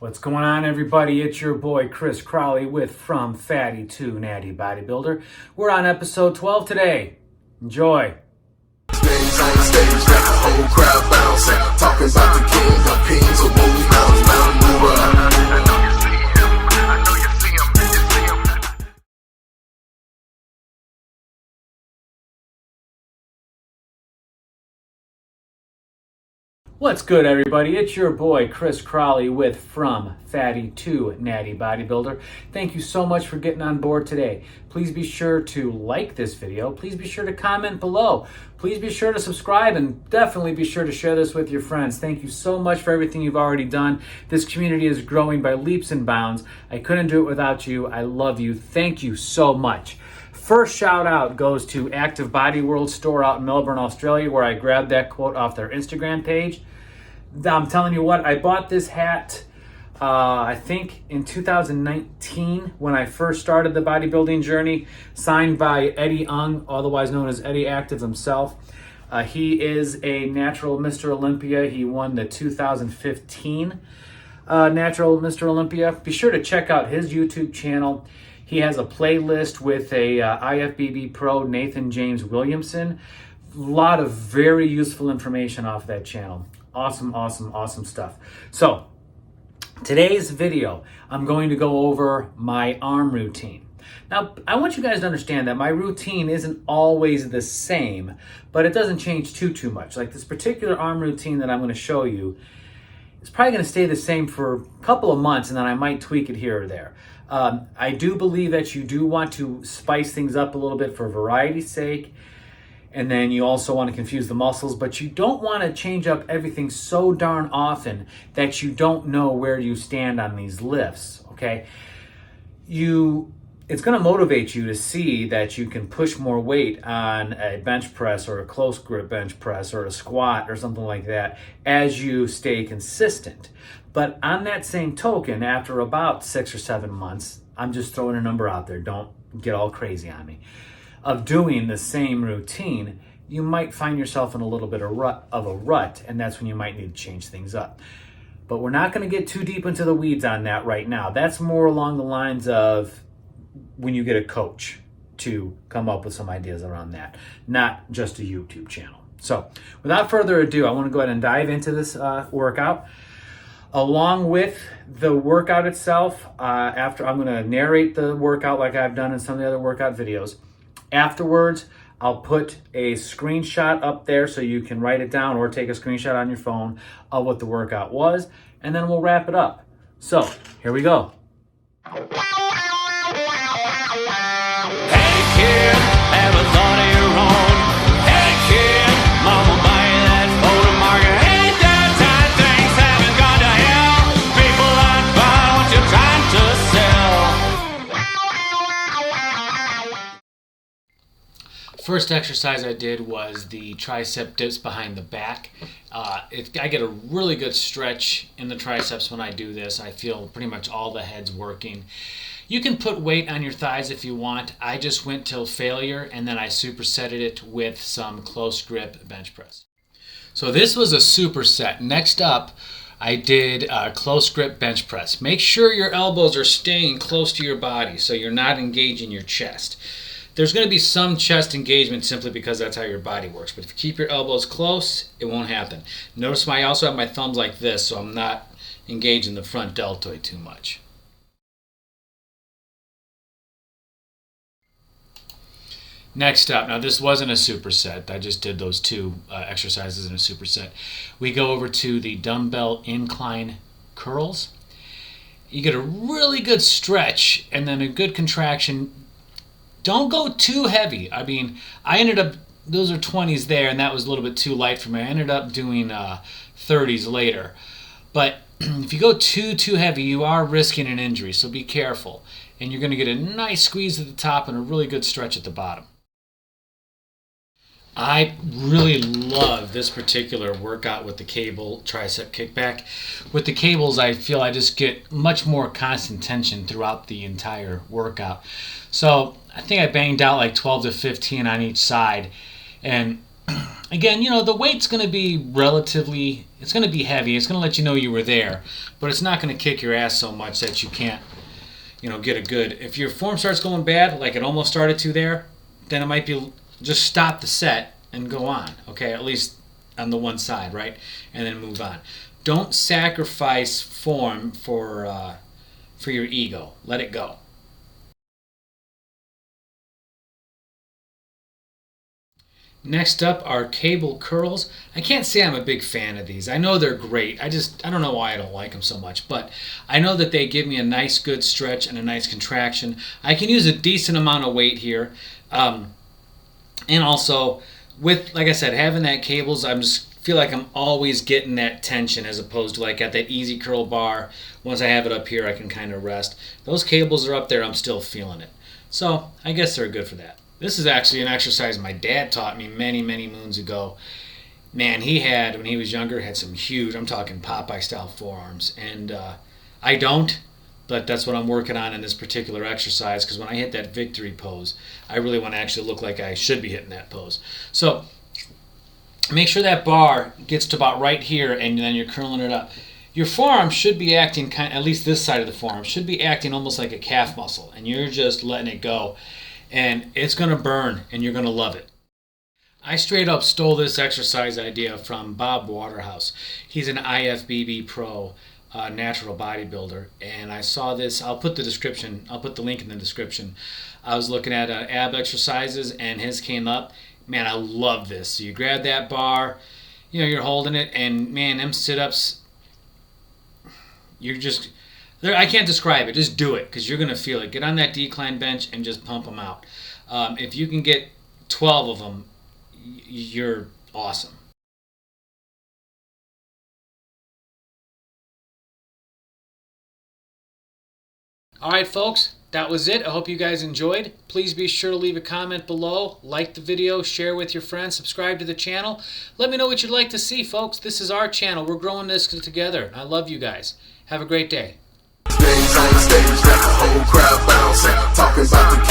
What's going on, everybody? It's your boy Chris Crowley with From Fatty to Natty Bodybuilder. We're on episode 12 today. Enjoy. Stage on the stage, got the whole crowd bouncing. Talking about the king of kings, of moves, mountain mover. I know you see him, I know you see him, you see him. What's good, everybody? It's your boy Chris Crowley with From Fatty to Natty Bodybuilder. Thank you so much for getting on board today. Please be sure to like this video. Please be sure to comment below. Please be sure to subscribe and definitely be sure to share this with your friends. Thank you so much for everything you've already done. This community is growing by leaps and bounds. I couldn't do it without you. I love you. Thank you so much. First shout out goes to Active Body World store out in Melbourne, Australia, where I grabbed that quote off their Instagram page. I'm telling you what, I bought this hat, I think in 2019 when I first started the bodybuilding journey, signed by Eddy, otherwise known as Eddy Active himself. He is a natural Mr. Olympia. He won the 2015 Natural Mr. Olympia. Be sure to check out his YouTube channel. He has a playlist with a IFBB Pro, Nathan James Williamson. A lot of very useful information off that channel. Awesome stuff. So today's video, I'm going to go over my arm routine. Now, I want you guys to understand that my routine isn't always the same, but it doesn't change too much. Like this particular arm routine that I'm going to show you is probably going to stay the same for a couple of months, and then I might tweak it here or there. I do believe that you do want to spice things up a little bit for variety's sake. And then you also want to confuse the muscles, but you don't want to change up everything so darn often that you don't know where you stand on these lifts, okay? It's going to motivate you to see that you can push more weight on a bench press or a close grip bench press or a squat or something like that as you stay consistent. But on that same token, after about 6 or 7 months, I'm just throwing a number out there, don't get all crazy on me, of doing the same routine, you might find yourself in a little bit of a rut, and that's when you might need to change things up. But we're not going to get too deep into the weeds on that right now. That's more along the lines of when you get a coach to come up with some ideas around that, not just a YouTube channel. So without further ado, I want to go ahead and dive into this workout. Along with the workout itself, after I'm going to narrate the workout like I've done in some of the other workout videos. Afterwards, I'll put a screenshot up there so you can write it down or take a screenshot on your phone of what the workout was, and then we'll wrap it up. So, here we go. Hey kid, ever thought of your own? Hey kid, mama buy you that photo marker. Ain't that time things haven't gone to hell? People aren't buying what you're trying to sell. First exercise I did was the tricep dips behind the back. I get a really good stretch in the triceps when I do this. I feel pretty much all the heads working. You can put weight on your thighs if you want. I just went till failure and then I supersetted it with some close grip bench press. So this was a superset. Next up, I did a close grip bench press. Make sure your elbows are staying close to your body so you're not engaging your chest. There's going to be some chest engagement simply because that's how your body works. But if you keep your elbows close, it won't happen. Notice I also have my thumbs like this, so I'm not engaging the front deltoid too much. Next up, now this wasn't a superset. I just did those two exercises in a superset. We go over to the dumbbell incline curls. You get a really good stretch and then a good contraction. Don't go too heavy. I mean, I ended up, those are 20s there, and that was a little bit too light for me. I ended up doing 30s later. But if you go too heavy, you are risking an injury, so be careful. And you're going to get a nice squeeze at the top and a really good stretch at the bottom. I really love this particular workout with the cable tricep kickback. With the cables, I feel I just get much more constant tension throughout the entire workout. So I think I banged out like 12 to 15 on each side. And Again, you know, the weight's going to be relatively, it's going to be heavy. It's going to let you know you were there, but it's not going to kick your ass so much that you can't, you know, get a good. If your form starts going bad, like it almost started to there, then it might be just stop the set and go on, okay? At least on the one side, right? And then move on. Don't sacrifice form for your ego. Let it go. Next up are cable curls. I can't say I'm a big fan of these. I know they're great. I don't know why I don't like them so much, but I know that they give me a nice good stretch and a nice contraction. I can use a decent amount of weight here. And also with, like I said, having that cables, I'm just feel like I'm always getting that tension as opposed to like at that easy curl bar. Once I have it up here, I can kind of rest. Those cables are up there, I'm still feeling it. So I guess they're good for that. This is actually an exercise my dad taught me many, many moons ago. Man, he had, when he was younger, had some huge, I'm talking Popeye style forearms. And I don't, but that's what I'm working on in this particular exercise, because when I hit that victory pose, I really want to actually look like I should be hitting that pose. So make sure that bar gets to about right here, and then you're curling it up. Your forearm should be acting, at least this side of the forearm, should be acting almost like a calf muscle, and you're just letting it go. And it's going to burn, and you're going to love it. I straight up stole this exercise idea from Bob Waterhouse. He's an IFBB Pro natural bodybuilder, and I saw this. I'll put the link in the description. I was looking at ab exercises, and his came up. Man, I love this. So you grab that bar, you know, you're holding it, and man, them sit-ups, you're just... I can't describe it. Just do it, because you're going to feel it. Get on that decline bench and just pump them out. If you can get 12 of them, you're awesome. All right, folks. That was it. I hope you guys enjoyed. Please be sure to leave a comment below, like the video, share with your friends, subscribe to the channel. Let me know what you'd like to see, folks. This is our channel. We're growing this together. I love you guys. Have a great day. Days on the stage, got the whole crowd bouncing, talking about the